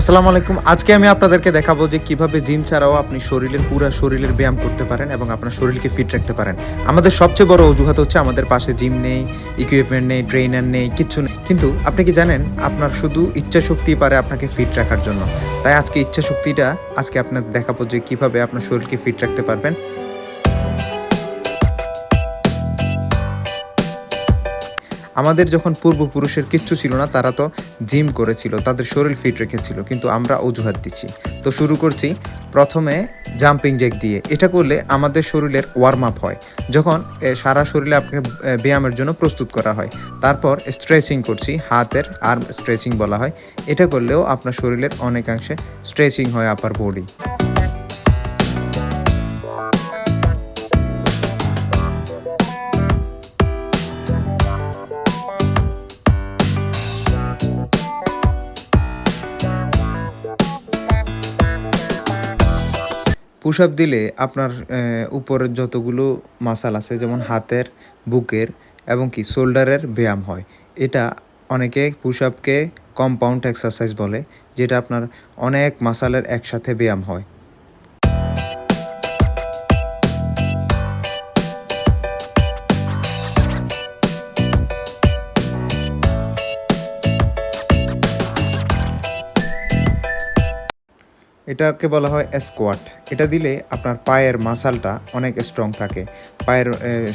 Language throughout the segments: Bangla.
আসসালামু আলাইকুম। আজকে আমি আপনাদেরকে দেখাবো যে কিভাবে জিম ছাড়াও আপনি পুরা শরীরের ব্যায়াম করতে পারেন এবং আপনার শরীরকে ফিট রাখতে পারেন। আমাদের সবচেয়ে বড় অজুহাত হচ্ছে আমাদের পাশে জিম নেই, ইকুইপমেন্ট নেই, ট্রেইনার নেই, কিচ্ছু নেই। কিন্তু আপনি কি জানেন আপনার শুধু ইচ্ছা শক্তিই পারে আপনাকে ফিট রাখার জন্য। তাই আজকে ইচ্ছা শক্তিটা আপনাদের দেখাবো যে কিভাবে আপনার শরীরকে ফিট রাখতে পারবেন। আমাদের যখন পূর্বপুরুষের কিচ্ছু ছিল না, তারা তো জিম করেছিল, তাদের শরীর ফিট রেখেছিল, কিন্তু আমরা অজুহাত দিচ্ছি। তো শুরু করছি প্রথমে জাম্পিং জ্যাক দিয়ে। এটা করলে আমাদের শরীরের ওয়ার্ম আপ হয়, যখন সারা শরীরে আপনাকে ব্যায়ামের জন্য প্রস্তুত করা হয়। তারপর স্ট্রেচিং করছি, হাতের আর্ম স্ট্রেচিং বলা হয়। এটা করলেও আপনার শরীরের অনেকাংশে স্ট্রেচিং হয় আপার বডি। পুশ আপ দিলে আপনার উপরের যতগুলো মাসল আছে, যেমন হাতের, বুকের এবং কি শোল্ডারের ব্যায়াম হয়। এটা অনেকে পুশ আপকে কম্পাউন্ড এক্সারসাইজ বলে, যেটা আপনার অনেক মাসলের একসাথে ব্যায়াম হয়। এটাকে বলা হয় স্কোয়াট। এটা দিলে আপনার পায়ের মাসলটা অনেক স্ট্রং থাকে, পায়ের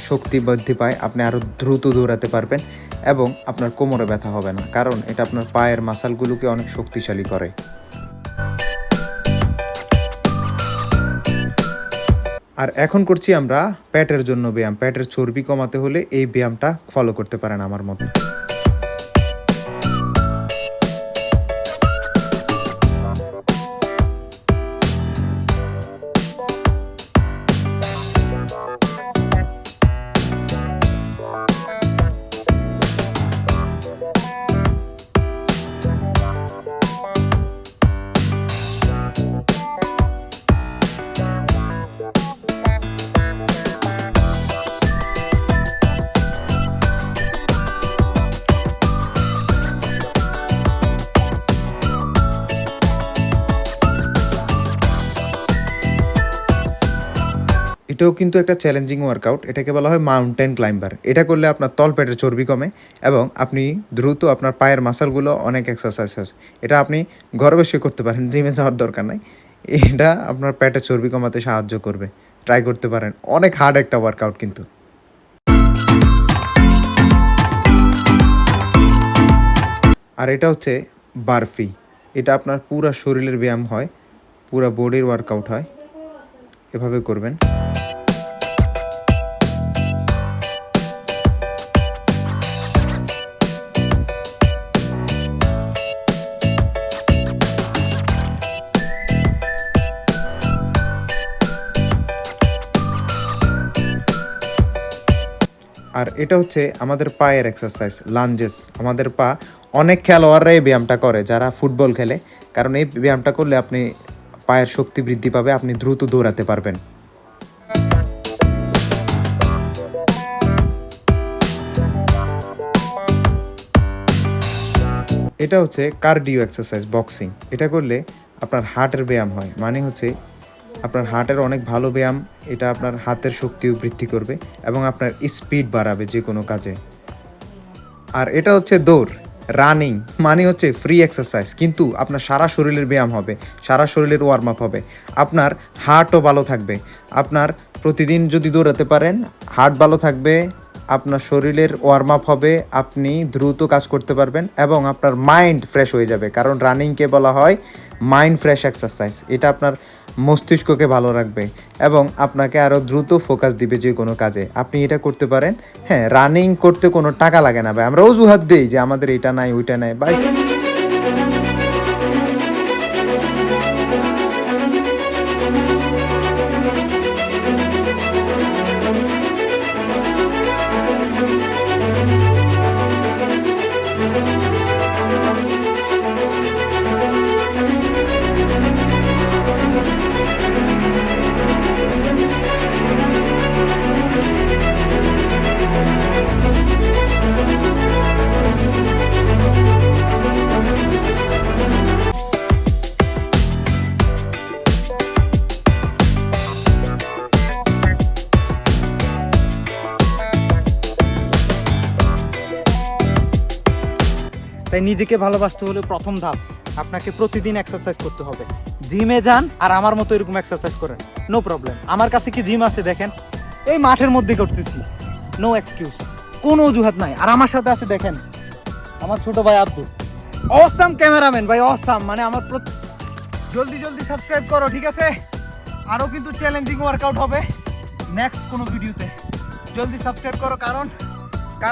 শক্তি বৃদ্ধি পায়, আপনি আরও দ্রুত দৌড়াতে পারবেন এবং আপনার কোমরে ব্যথা হবে না, কারণ এটা আপনার পায়ের মাসলগুলোকে অনেক শক্তিশালী করে। আর এখন করছি আমরা পেটের জন্য ব্যায়াম। পেটের চর্বি কমাতে হলে এই ব্যায়ামটা ফলো করতে পারেন আমার মতো। এটাও কিন্তু একটা চ্যালেঞ্জিং ওয়ার্কআউট। এটাকে বলা হয় মাউন্টেন ক্লাইম্বার। এটা করলে আপনার তলপেটের চর্বি কমে এবং আপনি দ্রুত আপনার পায়ের মাসলগুলো অনেক এক্সারসাইজ হয়। এটা আপনি ঘরে বসে করতে পারেন, জিমে যাওয়ার দরকার নাই। এটা আপনার পেটের চর্বি কমাতে সাহায্য করবে, ট্রাই করতে পারেন। অনেক হার্ড একটা ওয়ার্কআউট কিন্তু। আর এটা হচ্ছে বারফি। এটা আপনার পুরা শরীরের ব্যায়াম হয়, পুরা বডির ওয়ার্কআউট হয়। এভাবে করবেন। আর এটা হচ্ছে আমাদের পায়ের এক্সারসাইজ, লাঞ্জেস। আমাদের পা অনেক খেলোয়াড়রা এই ব্যায়ামটা করে, যারা ফুটবল খেলে, কারণ এই ব্যায়ামটা করলে আপনি পায়ের শক্তি বৃদ্ধি পাবে, আপনি দ্রুত দৌড়াতে পারবেন। এটা হচ্ছে কার্ডিও এক্সারসাইজ, বক্সিং। এটা করলে আপনার হার্টের ব্যায়াম হয়, মানে হচ্ছে আপনার হার্টের অনেক ভালো ব্যায়াম। এটা আপনার হাতের শক্তিও বৃদ্ধি করবে এবং আপনার স্পিড বাড়াবে যে কোনো কাজে। আর এটা হচ্ছে দৌড়, রানিং, মানে হচ্ছে ফ্রি এক্সারসাইজ, কিন্তু আপনার সারা শরীরের ব্যায়াম হবে, সারা শরীরের ওয়ার্ম আপ হবে, আপনার হার্টও ভালো থাকবে। আপনার প্রতিদিন যদি দৌড়াতে পারেন, হার্ট ভালো থাকবে, আপনার শরীরের ওয়ার্ম আপ হবে, আপনি দ্রুত কাজ করতে পারবেন এবং আপনার মাইন্ড ফ্রেশ হয়ে যাবে, কারণ রানিংকে বলা হয় মাইন্ড ফ্রেশ এক্সারসাইজ। এটা আপনার মস্তিষ্ককে ভালো রাখবে এবং আপনাকে আরও দ্রুত ফোকাস দিবে যে কোনো কাজে। আপনি এটা করতে পারেন। হ্যাঁ, রানিং করতে কোনো টাকা লাগে না ভাই। আমরা অজুহাত দিই যে আমাদের এটা নাই, ওইটা নাই ভাই। তাই নিজেকে ভালোবাসতে হলে প্রথম ধাপ আপনাকে প্রতিদিন এক্সারসাইজ করতে হবে। জিমে যান আর আমার মতো এরকম এক্সারসাইজ করেন, নো প্রবলেম। আমার কাছে কি জিম আছে দেখেন, এই মাঠের মধ্যে করতেছি, নো এক্সকিউজ, কোনো অজুহাত নাই। আর আমার সাথে আছে দেখেন আমার ছোট ভাই আব্দুল, অসাম ক্যামেরাম্যান ভাই, অসাম। মানে আমার জলদি জলদি সাবস্ক্রাইব করো, ঠিক আছে? আরও কিন্তু চ্যালেঞ্জিং ওয়ার্কআউট হবে নেক্সট কোনো ভিডিওতে, জলদি সাবস্ক্রাইব করো, কারণ